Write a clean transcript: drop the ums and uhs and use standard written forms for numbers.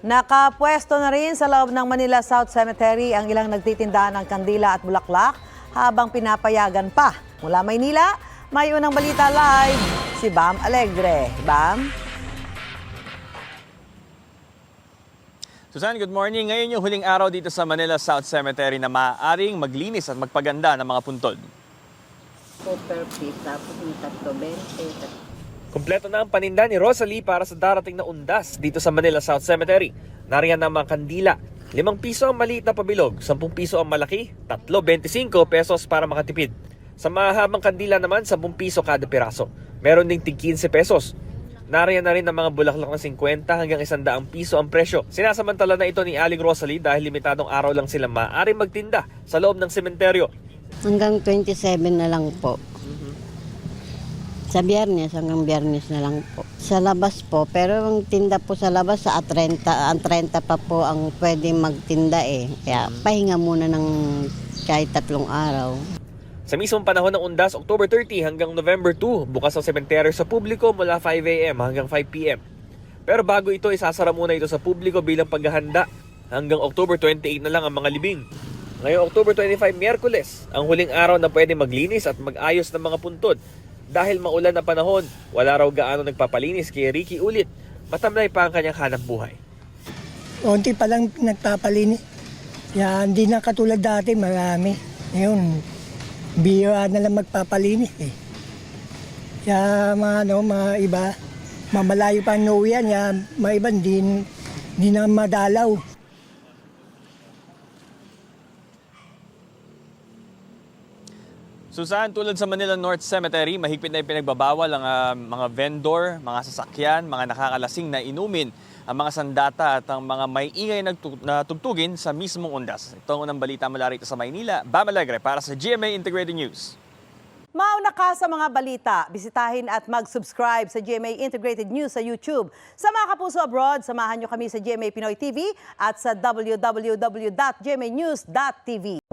Nakapwesto na rin sa loob ng Manila South Cemetery ang ilang nagtitinda ng kandila at bulaklak habang pinapayagan pa. Mula Maynila, may unang balita live si Bam Alegre. Bam? Susan, good morning. Ngayon yung huling araw dito sa Manila South Cemetery na maaaring maglinis at magpaganda ng mga puntod. Per piece, tapos yung 320. Kompleto na ang paninda ni Rosalie para sa darating na undas dito sa Manila South Cemetery. Nariyan ang mga kandila. 5 piso ang maliit na pabilog, 10 piso ang malaki, 3.25 pesos para makatipid. Sa mahabang kandila naman, 10 piso kada piraso. Meron ding tig 15 pesos. Nariyan na rin ang mga bulaklak ng 50 hanggang 100 piso ang presyo. Sinasamantala na ito ni Aling Rosalie dahil limitadong araw lang sila maaaring magtinda sa loob ng sementeryo. Hanggang 27 na lang po. Sa Biyernes, hanggang Biyernes na lang po. Sa labas po, pero ang tinda po sa labas sa 30, ang 30 pa po ang pwede magtinda eh. Kaya pahinga muna ng kahit 3 araw. Sa mismong panahon ng undas, October 30 hanggang November 2, bukas ang sementeryo sa publiko mula 5 a.m. hanggang 5 p.m. Pero bago ito, isasara muna ito sa publiko bilang paghahanda. Hanggang October 28 na lang ang mga libing. Ngayong October 25, Miyerkules, ang huling araw na pwede maglinis at mag-ayos ng mga puntod. Dahil maulan na panahon, wala raw gaano nagpapalinis kay Ricky ulit. Matamlay pa ang kanyang hanap buhay. Unti pa lang nagpapalinis. Yan, hindi na katulad dati, marami. Ngayon, bihira na lang magpapalinis eh. Kaya mga iba, mamalayo pa ang uwian, mga iba hindi na madalaw. Susan, tulad sa Manila North Cemetery, mahigpit na ipinagbabawal ang mga vendor, mga sasakyan, mga nakakalasing na inumin, ang mga sandata at ang mga may ingay na tugtugin sa mismong undas. Ito ang unang balita mula rito sa Maynila. Bam Alegre para sa GMA Integrated News. Mauna ka sa mga balita. Bisitahin at mag-subscribe sa GMA Integrated News sa YouTube. Sa mga kapuso abroad, samahan nyo kami sa GMA Pinoy TV at sa www.gmanews.tv.